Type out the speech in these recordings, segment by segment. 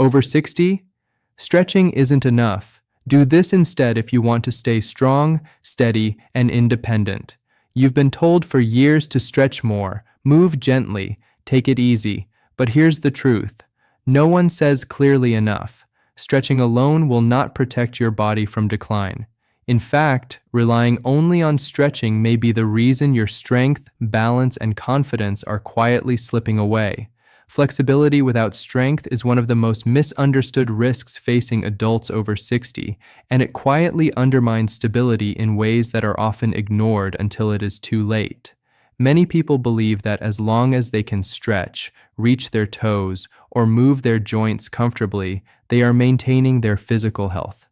Over 60? Stretching isn't enough. Do this instead if you want to stay strong, steady, and independent. You've been told for years to stretch more, move gently, take it easy. But here's the truth. No one says clearly enough. Stretching alone will not protect your body from decline. In fact, relying only on stretching may be the reason your strength, balance, and confidence are quietly slipping away. Flexibility without strength is one of the most misunderstood risks facing adults over 60, and it quietly undermines stability in ways that are often ignored until it is too late. Many people believe that as long as they can stretch, reach their toes, or move their joints comfortably, they are maintaining their physical health.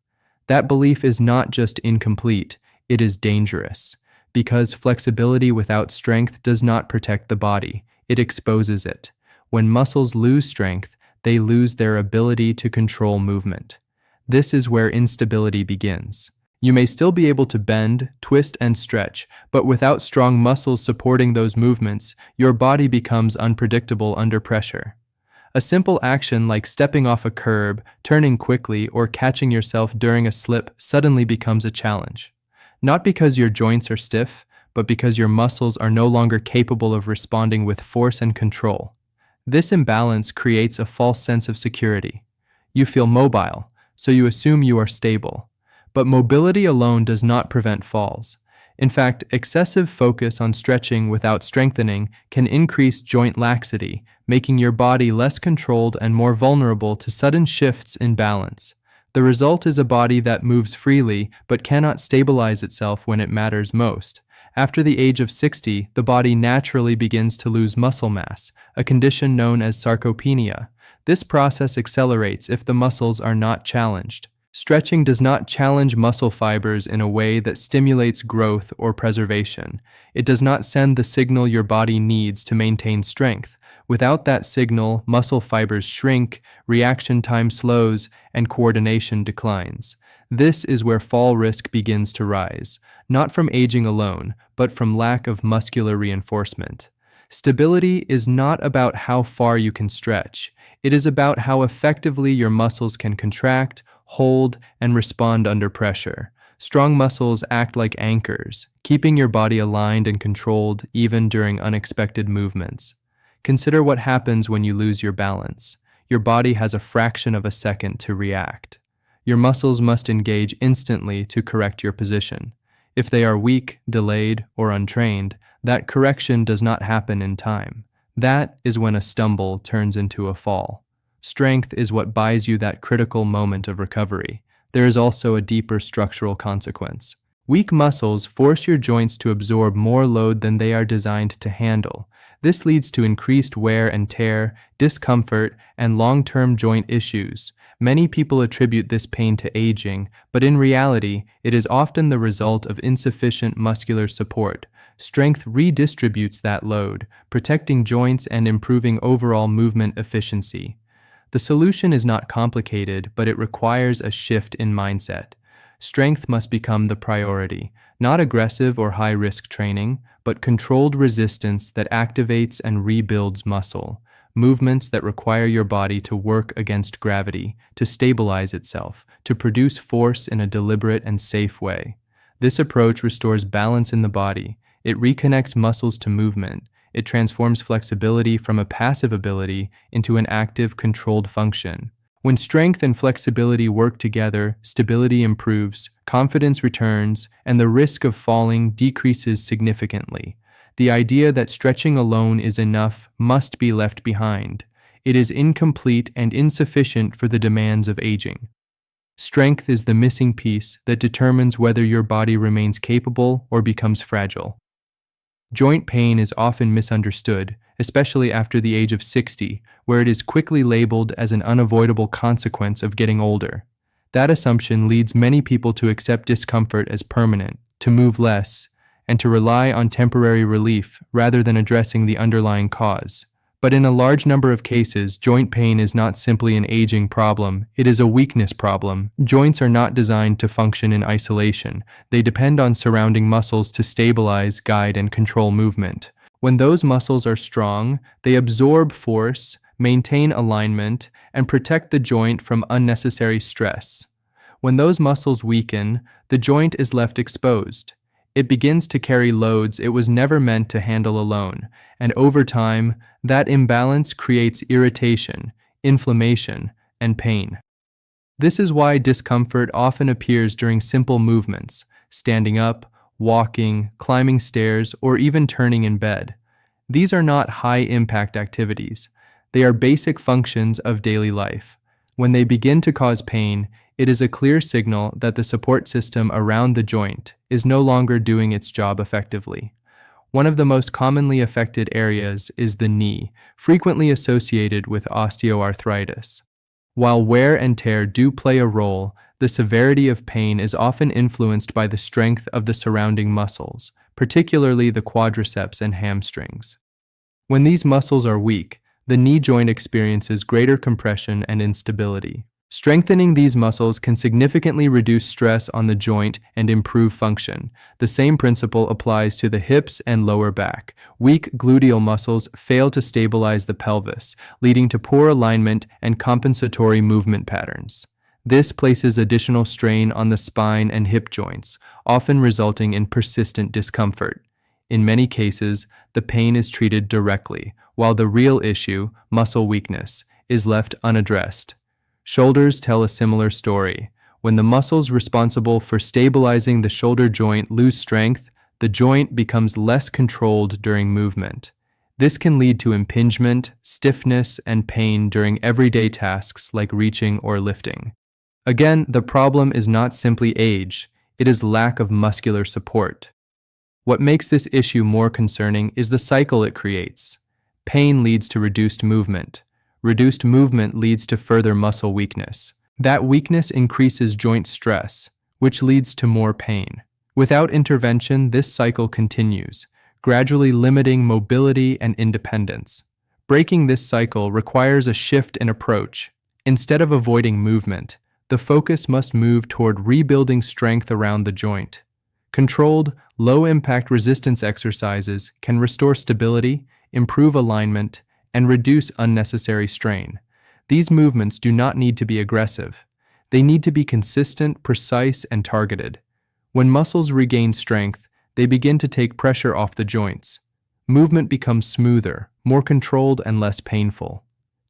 That belief is not just incomplete, it is dangerous. Because flexibility without strength does not protect the body, it exposes it. When muscles lose strength, they lose their ability to control movement. This is where instability begins. You may still be able to bend, twist, and stretch, but without strong muscles supporting those movements, your body becomes unpredictable under pressure. A simple action like stepping off a curb, turning quickly, or catching yourself during a slip suddenly becomes a challenge. Not because your joints are stiff, but because your muscles are no longer capable of responding with force and control. This imbalance creates a false sense of security. You feel mobile, so you assume you are stable. But mobility alone does not prevent falls. In fact, excessive focus on stretching without strengthening can increase joint laxity, making your body less controlled and more vulnerable to sudden shifts in balance. The result is a body that moves freely but cannot stabilize itself when it matters most. After the age of 60, the body naturally begins to lose muscle mass, a condition known as sarcopenia. This process accelerates if the muscles are not challenged. Stretching does not challenge muscle fibers in a way that stimulates growth or preservation. It does not send the signal your body needs to maintain strength. Without that signal, muscle fibers shrink, reaction time slows, and coordination declines. This is where fall risk begins to rise, not from aging alone, but from lack of muscular reinforcement. Stability is not about how far you can stretch. It is about how effectively your muscles can contract, hold, and respond under pressure. Strong muscles act like anchors, keeping your body aligned and controlled even during unexpected movements. Consider what happens when you lose your balance. Your body has a fraction of a second to react. Your muscles must engage instantly to correct your position. If they are weak, delayed, or untrained, that correction does not happen in time. That is when a stumble turns into a fall. Strength is what buys you that critical moment of recovery. There is also a deeper structural consequence. Weak muscles force your joints to absorb more load than they are designed to handle. This leads to increased wear and tear, discomfort, and long-term joint issues. Many people attribute this pain to aging, but in reality, it is often the result of insufficient muscular support. Strength redistributes that load, protecting joints and improving overall movement efficiency. The solution is not complicated, but it requires a shift in mindset. Strength must become the priority, not aggressive or high-risk training, but controlled resistance that activates and rebuilds muscle, movements that require your body to work against gravity, to stabilize itself, to produce force in a deliberate and safe way. This approach restores balance in the body. It reconnects muscles to movement. It transforms flexibility from a passive ability into an active, controlled function. When strength and flexibility work together, stability improves, confidence returns, and the risk of falling decreases significantly. The idea that stretching alone is enough must be left behind. It is incomplete and insufficient for the demands of aging. Strength is the missing piece that determines whether your body remains capable or becomes fragile. Joint pain is often misunderstood, especially after the age of 60, where it is quickly labeled as an unavoidable consequence of getting older. That assumption leads many people to accept discomfort as permanent, to move less, and to rely on temporary relief rather than addressing the underlying cause. But in a large number of cases, joint pain is not simply an aging problem, it is a weakness problem. Joints are not designed to function in isolation. They depend on surrounding muscles to stabilize, guide, and control movement. When those muscles are strong, they absorb force, maintain alignment, and protect the joint from unnecessary stress. When those muscles weaken, the joint is left exposed. It begins to carry loads it was never meant to handle alone, and over time, that imbalance creates irritation, inflammation, and pain. This is why discomfort often appears during simple movements, standing up, walking, climbing stairs, or even turning in bed. These are not high-impact activities. They are basic functions of daily life. When they begin to cause pain, it is a clear signal that the support system around the joint is no longer doing its job effectively. One of the most commonly affected areas is the knee, frequently associated with osteoarthritis. While wear and tear do play a role, the severity of pain is often influenced by the strength of the surrounding muscles, particularly the quadriceps and hamstrings. When these muscles are weak, the knee joint experiences greater compression and instability. Strengthening these muscles can significantly reduce stress on the joint and improve function. The same principle applies to the hips and lower back. Weak gluteal muscles fail to stabilize the pelvis, leading to poor alignment and compensatory movement patterns. This places additional strain on the spine and hip joints, often resulting in persistent discomfort. In many cases, the pain is treated directly, while the real issue, muscle weakness, is left unaddressed. Shoulders tell a similar story. When the muscles responsible for stabilizing the shoulder joint lose strength, the joint becomes less controlled during movement. This can lead to impingement, stiffness, and pain during everyday tasks like reaching or lifting. Again, the problem is not simply age, it is lack of muscular support. What makes this issue more concerning is the cycle it creates. Pain leads to reduced movement. Reduced movement leads to further muscle weakness. That weakness increases joint stress, which leads to more pain. Without intervention, this cycle continues, gradually limiting mobility and independence. Breaking this cycle requires a shift in approach. Instead of avoiding movement, the focus must move toward rebuilding strength around the joint. Controlled, low-impact resistance exercises can restore stability, improve alignment, and reduce unnecessary strain. These movements do not need to be aggressive. They need to be consistent, precise, and targeted. When muscles regain strength, they begin to take pressure off the joints. Movement becomes smoother, more controlled, and less painful.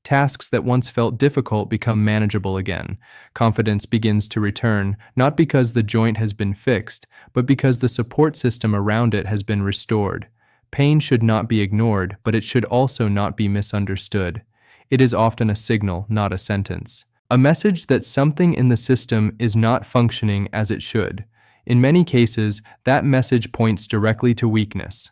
Tasks that once felt difficult become manageable again. Confidence begins to return, not because the joint has been fixed, but because the support system around it has been restored. Pain should not be ignored, but it should also not be misunderstood. It is often a signal, not a sentence. A message that something in the system is not functioning as it should. In many cases, that message points directly to weakness.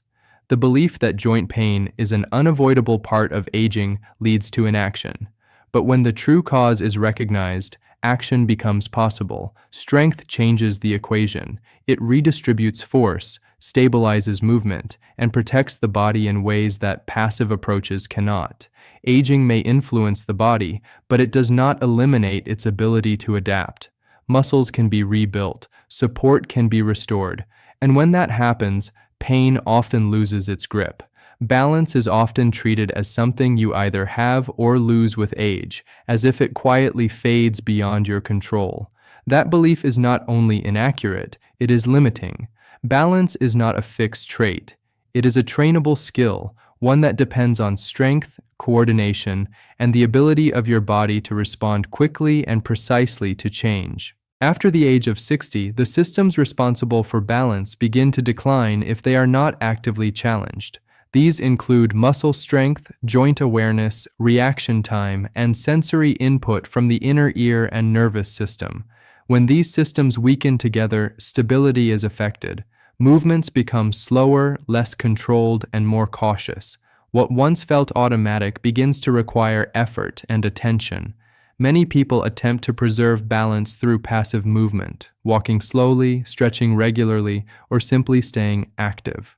The belief that joint pain is an unavoidable part of aging leads to inaction. But when the true cause is recognized, action becomes possible. Strength changes the equation. It redistributes force, stabilizes movement, and protects the body in ways that passive approaches cannot. Aging may influence the body, but it does not eliminate its ability to adapt. Muscles can be rebuilt, support can be restored, and when that happens, pain often loses its grip. Balance is often treated as something you either have or lose with age, as if it quietly fades beyond your control. That belief is not only inaccurate, it is limiting. Balance is not a fixed trait. It is a trainable skill, one that depends on strength, coordination, and the ability of your body to respond quickly and precisely to change. After the age of 60, the systems responsible for balance begin to decline if they are not actively challenged. These include muscle strength, joint awareness, reaction time, and sensory input from the inner ear and nervous system. When these systems weaken together, stability is affected. Movements become slower, less controlled, and more cautious. What once felt automatic begins to require effort and attention. Many people attempt to preserve balance through passive movement, walking slowly, stretching regularly, or simply staying active.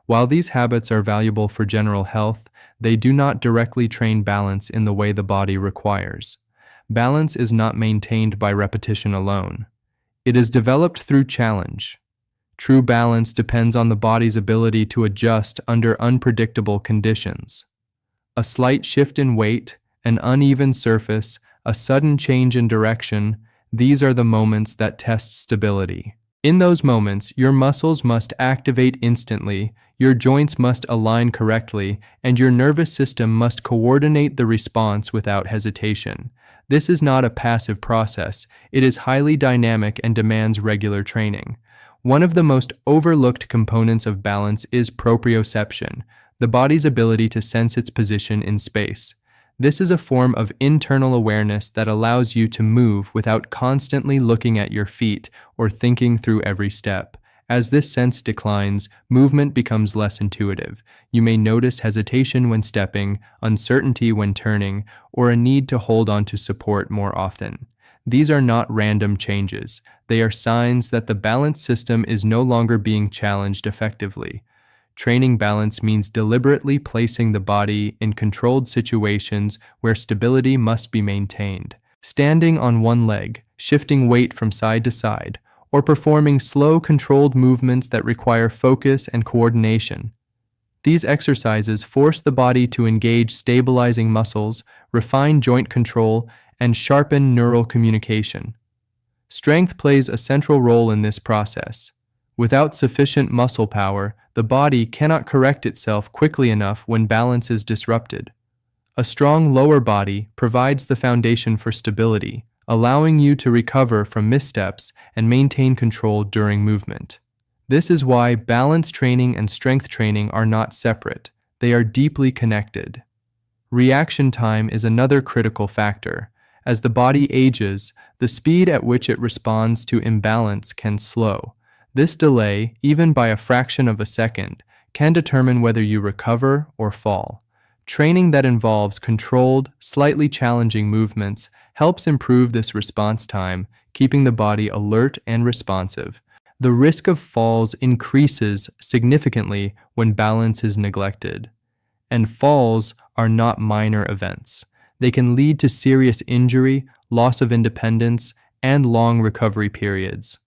While these habits are valuable for general health, they do not directly train balance in the way the body requires. Balance is not maintained by repetition alone. It is developed through challenge. True balance depends on the body's ability to adjust under unpredictable conditions. A slight shift in weight, an uneven surface, a sudden change in direction. These are the moments that test stability. In those moments, your muscles must activate instantly, your joints must align correctly, and your nervous system must coordinate the response without hesitation. This is not a passive process, it is highly dynamic and demands regular training. One of the most overlooked components of balance is proprioception, the body's ability to sense its position in space. This is a form of internal awareness that allows you to move without constantly looking at your feet or thinking through every step. As this sense declines, movement becomes less intuitive. You may notice hesitation when stepping, uncertainty when turning, or a need to hold on to support more often. These are not random changes. They are signs that the balance system is no longer being challenged effectively. Training balance means deliberately placing the body in controlled situations where stability must be maintained. Standing on one leg, shifting weight from side to side, or performing slow, controlled movements that require focus and coordination. These exercises force the body to engage stabilizing muscles, refine joint control, and sharpen neural communication. Strength plays a central role in this process. Without sufficient muscle power, the body cannot correct itself quickly enough when balance is disrupted. A strong lower body provides the foundation for stability, allowing you to recover from missteps and maintain control during movement. This is why balance training and strength training are not separate. They are deeply connected. Reaction time is another critical factor. As the body ages, the speed at which it responds to imbalance can slow. This delay, even by a fraction of a second, can determine whether you recover or fall. Training that involves controlled, slightly challenging movements helps improve this response time, keeping the body alert and responsive. The risk of falls increases significantly when balance is neglected. And falls are not minor events. They can lead to serious injury, loss of independence, and long recovery periods.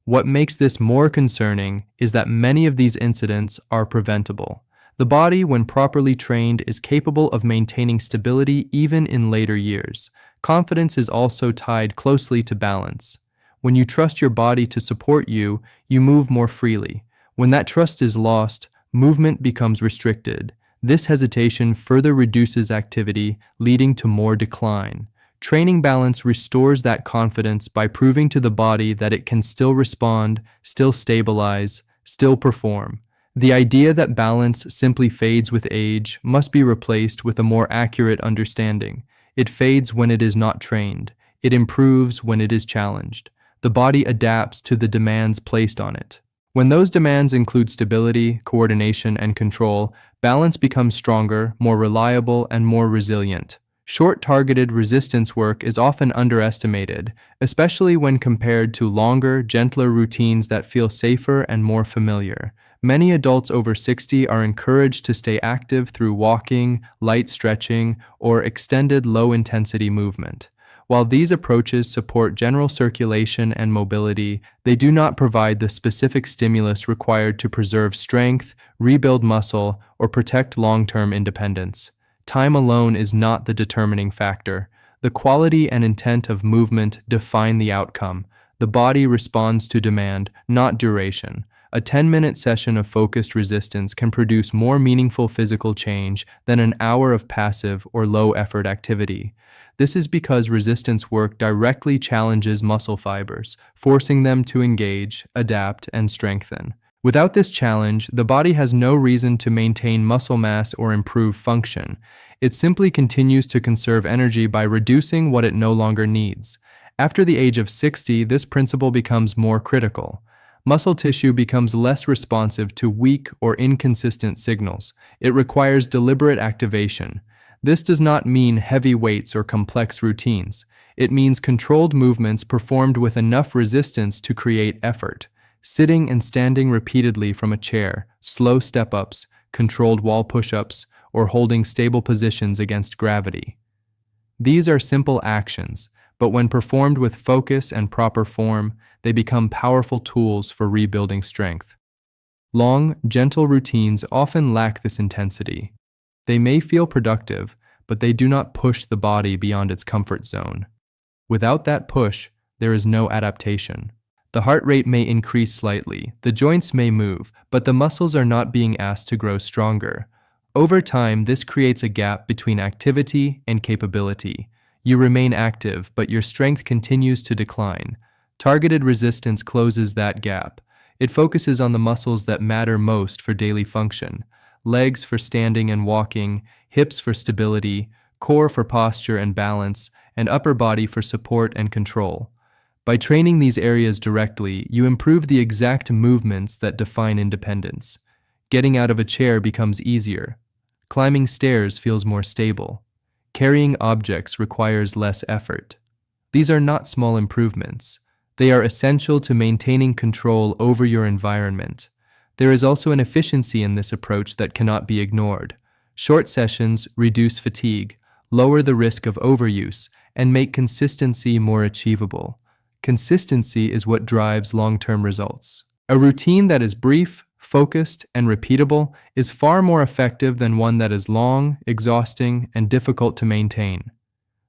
What makes this more concerning is that many of these incidents are preventable. The body, when properly trained, is capable of maintaining stability even in later years. Confidence is also tied closely to balance. When you trust your body to support you, you move more freely. When that trust is lost, movement becomes restricted. This hesitation further reduces activity, leading to more decline. Training balance restores that confidence by proving to the body that it can still respond, still stabilize, still perform. The idea that balance simply fades with age must be replaced with a more accurate understanding. It fades when it is not trained. It improves when it is challenged. The body adapts to the demands placed on it. When those demands include stability, coordination, and control, balance becomes stronger, more reliable, and more resilient. Short-targeted resistance work is often underestimated, especially when compared to longer, gentler routines that feel safer and more familiar. Many adults over 60 are encouraged to stay active through walking, light stretching, or extended low-intensity movement. While these approaches support general circulation and mobility, they do not provide the specific stimulus required to preserve strength, rebuild muscle, or protect long-term independence. Time alone is not the determining factor. The quality and intent of movement define the outcome. The body responds to demand, not duration. A 10-minute session of focused resistance can produce more meaningful physical change than an hour of passive or low-effort activity. This is because resistance work directly challenges muscle fibers, forcing them to engage, adapt, and strengthen. Without this challenge, the body has no reason to maintain muscle mass or improve function. It simply continues to conserve energy by reducing what it no longer needs. After the age of 60, this principle becomes more critical. Muscle tissue becomes less responsive to weak or inconsistent signals. It requires deliberate activation. This does not mean heavy weights or complex routines. It means controlled movements performed with enough resistance to create effort. Sitting and standing repeatedly from a chair, slow step-ups, controlled wall push-ups, or holding stable positions against gravity. These are simple actions, but when performed with focus and proper form, they become powerful tools for rebuilding strength. Long, gentle routines often lack this intensity. They may feel productive, but they do not push the body beyond its comfort zone. Without that push, there is no adaptation. The heart rate may increase slightly, the joints may move, but the muscles are not being asked to grow stronger. Over time, this creates a gap between activity and capability. You remain active, but your strength continues to decline. Targeted resistance closes that gap. It focuses on the muscles that matter most for daily function: legs for standing and walking, hips for stability, core for posture and balance, and upper body for support and control. By training these areas directly, you improve the exact movements that define independence. Getting out of a chair becomes easier. Climbing stairs feels more stable. Carrying objects requires less effort. These are not small improvements. They are essential to maintaining control over your environment. There is also an efficiency in this approach that cannot be ignored. Short sessions reduce fatigue, lower the risk of overuse, and make consistency more achievable. Consistency is what drives long-term results. A routine that is brief, focused, and repeatable is far more effective than one that is long, exhausting, and difficult to maintain.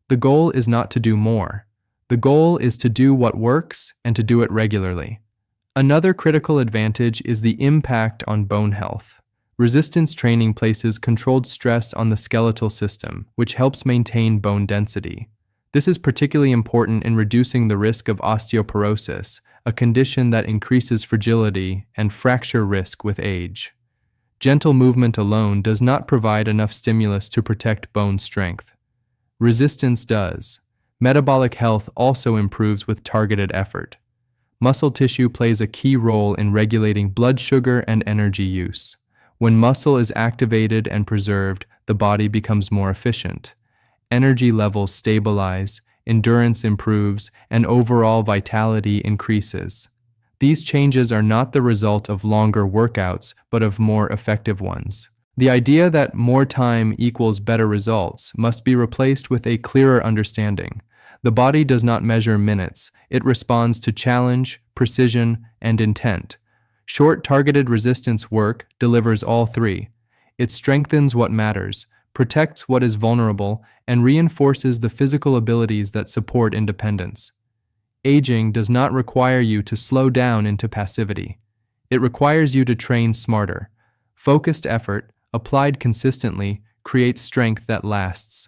The goal is not to do more. The goal is to do what works and to do it regularly. Another critical advantage is the impact on bone health. Resistance training places controlled stress on the skeletal system, which helps maintain bone density. This is particularly important in reducing the risk of osteoporosis, a condition that increases fragility and fracture risk with age. Gentle movement alone does not provide enough stimulus to protect bone strength. Resistance does. Metabolic health also improves with targeted effort. Muscle tissue plays a key role in regulating blood sugar and energy use. When muscle is activated and preserved, the body becomes more efficient. Energy levels stabilize, endurance improves, and overall vitality increases. These changes are not the result of longer workouts, but of more effective ones. The idea that more time equals better results must be replaced with a clearer understanding. The body does not measure minutes, it responds to challenge, precision, and intent. Short targeted resistance work delivers all three. It strengthens what matters, protects what is vulnerable, and reinforces the physical abilities that support independence. Aging does not require you to slow down into passivity. It requires you to train smarter. Focused effort, applied consistently, creates strength that lasts.